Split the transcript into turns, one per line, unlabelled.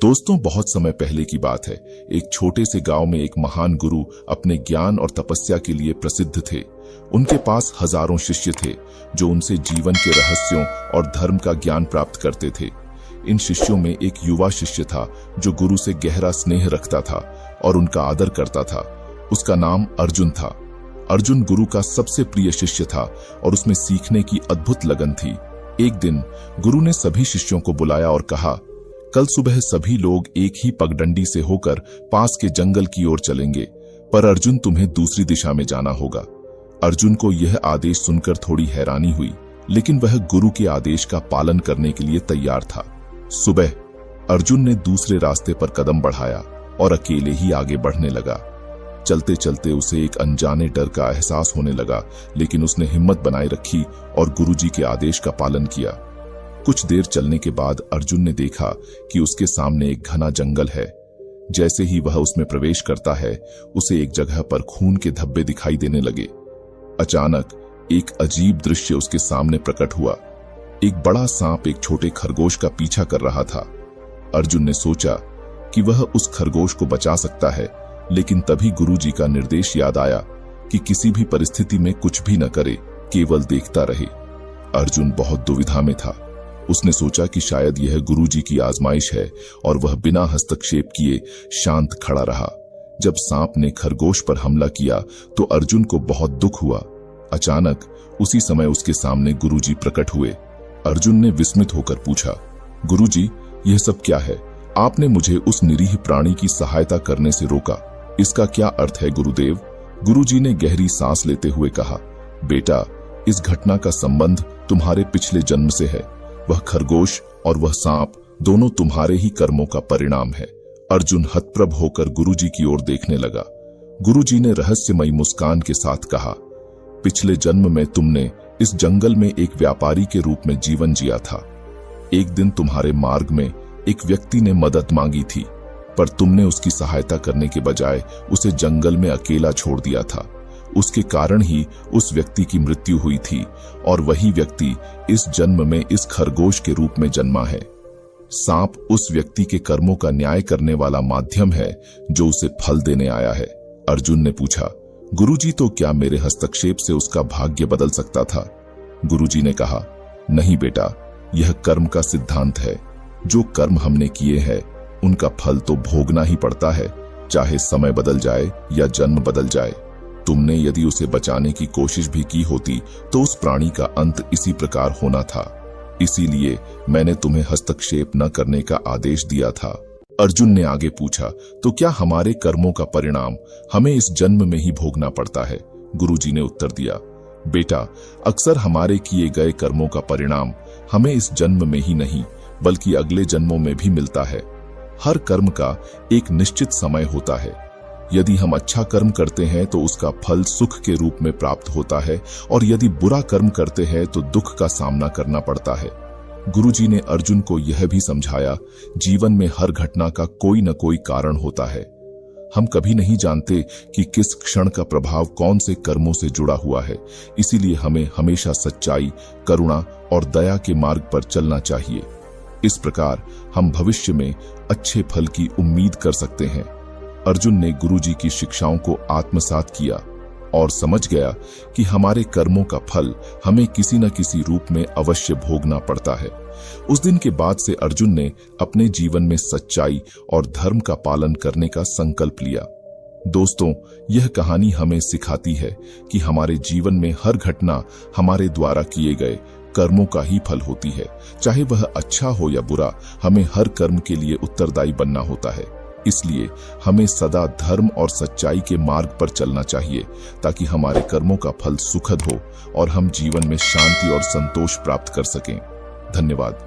दोस्तों, बहुत समय पहले की बात है। एक छोटे से गांव में एक महान गुरु अपने ज्ञान और तपस्या के लिए प्रसिद्ध थे। उनके पास हजारों शिष्य थे जो उनसे जीवन के रहस्यों और धर्म का ज्ञान प्राप्त करते थे। इन शिष्यों में एक युवा शिष्य था जो गुरु से गहरा स्नेह रखता था और उनका आदर करता था। उसका नाम अर्जुन था। अर्जुन गुरु का सबसे प्रिय शिष्य था और उसमें सीखने की अद्भुत लगन थी। एक दिन गुरु ने सभी शिष्यों को बुलाया और कहा, कल सुबह सभी लोग एक ही पगडंडी से होकर पास के जंगल की ओर चलेंगे, पर अर्जुन तुम्हें दूसरी दिशा में जाना होगा। अर्जुन को यह आदेश सुनकर थोड़ी हैरानी हुई, लेकिन वह गुरु के आदेश का पालन करने के लिए तैयार था। सुबह अर्जुन ने दूसरे रास्ते पर कदम बढ़ाया और अकेले ही आगे बढ़ने लगा। चलते चलते उसे एक अनजाने डर का एहसास होने लगा, लेकिन उसने हिम्मत बनाए रखी और गुरुजी के आदेश का पालन किया। कुछ देर चलने के बाद अर्जुन ने देखा कि उसके सामने एक घना जंगल है। जैसे ही वह उसमें प्रवेश करता है, उसे एक जगह पर खून के धब्बे दिखाई देने लगे। अचानक एक अजीब दृश्य उसके सामने प्रकट हुआ। एक बड़ा सांप एक छोटे खरगोश का पीछा कर रहा था। अर्जुन ने सोचा कि वह उस खरगोश को बचा सकता है, लेकिन तभी गुरुजी का निर्देश याद आया कि किसी भी परिस्थिति में कुछ भी न करे, केवल देखता रहे। अर्जुन बहुत दुविधा में था। उसने सोचा कि शायद यह गुरुजी की आजमाइश है और वह बिना हस्तक्षेप किए शांत खड़ा रहा। जब सांप ने खरगोश पर हमला किया तो अर्जुन को बहुत दुख हुआ। अचानक उसी समय उसके सामने गुरुजी प्रकट हुए। अर्जुन ने विस्मित होकर पूछा, गुरुजी, यह सब क्या है? आपने मुझे उस निरीह प्राणी की सहायता करने से रोका, इसका क्या अर्थ है गुरुदेव? गुरुजी ने गहरी सांस लेते हुए कहा, बेटा, इस घटना का संबंध तुम्हारे पिछले जन्म से है। वह खरगोश और वह सांप दोनों तुम्हारे ही कर्मों का परिणाम है। अर्जुन हतप्रभ होकर गुरुजी की ओर देखने लगा। गुरुजी ने रहस्यमयी मुस्कान के साथ कहा, पिछले जन्म में तुमने इस जंगल में एक व्यापारी के रूप में जीवन जिया था। एक दिन तुम्हारे मार्ग में एक व्यक्ति ने मदद मांगी थी, पर तुमने उसकी सहायता करने के बजाय उसे जंगल में अकेला छोड़ दिया था। उसके कारण ही उस व्यक्ति की मृत्यु हुई थी और वही व्यक्ति इस जन्म में इस खरगोश के रूप में जन्मा है। सांप उस व्यक्ति के कर्मों का न्याय करने वाला माध्यम है जो उसे फल देने आया है। अर्जुन ने पूछा, गुरुजी, तो क्या मेरे हस्तक्षेप से उसका भाग्य बदल सकता था? गुरुजी ने कहा, नहीं बेटा, यह कर्म का सिद्धांत है। जो कर्म हमने किए हैं उनका फल तो भोगना ही पड़ता है, चाहे समय बदल जाए या जन्म बदल जाए। तुमने यदि उसे बचाने की कोशिश भी की होती तो उस प्राणी का अंत इसी प्रकार होना था। इसीलिए मैंने तुम्हें हस्तक्षेप न करने का आदेश दिया था। अर्जुन ने आगे पूछा, तो क्या हमारे कर्मों का परिणाम हमें इस जन्म में ही भोगना पड़ता है? गुरुजी ने उत्तर दिया, बेटा, अक्सर हमारे किए गए कर्मों का परिणाम हमें इस जन्म में ही नहीं बल्कि अगले जन्मों में भी मिलता है। हर कर्म का एक निश्चित समय होता है। यदि हम अच्छा कर्म करते हैं तो उसका फल सुख के रूप में प्राप्त होता है, और यदि बुरा कर्म करते हैं तो दुख का सामना करना पड़ता है। गुरुजी ने अर्जुन को यह भी समझाया, जीवन में हर घटना का कोई न कोई कारण होता है। हम कभी नहीं जानते कि किस क्षण का प्रभाव कौन से कर्मों से जुड़ा हुआ है। इसीलिए हमें हमेशा सच्चाई, करुणा और दया के मार्ग पर चलना चाहिए। इस प्रकार हम भविष्य में अच्छे फल की उम्मीद कर सकते हैं। अर्जुन ने गुरुजी की शिक्षाओं को आत्मसात किया और समझ गया कि हमारे कर्मों का फल हमें किसी न किसी रूप में अवश्य भोगना पड़ता है। उस दिन के बाद से अर्जुन ने अपने जीवन में सच्चाई और धर्म का पालन करने का संकल्प लिया। दोस्तों, यह कहानी हमें सिखाती है कि हमारे जीवन में हर घटना हमारे द्वारा किए गए कर्मों का ही फल होती है। चाहे वह अच्छा हो या बुरा, हमें हर कर्म के लिए उत्तरदायी बनना होता है। इसलिए हमें सदा धर्म और सच्चाई के मार्ग पर चलना चाहिए, ताकि हमारे कर्मों का फल सुखद हो और हम जीवन में शांति और संतोष प्राप्त कर सकें। धन्यवाद।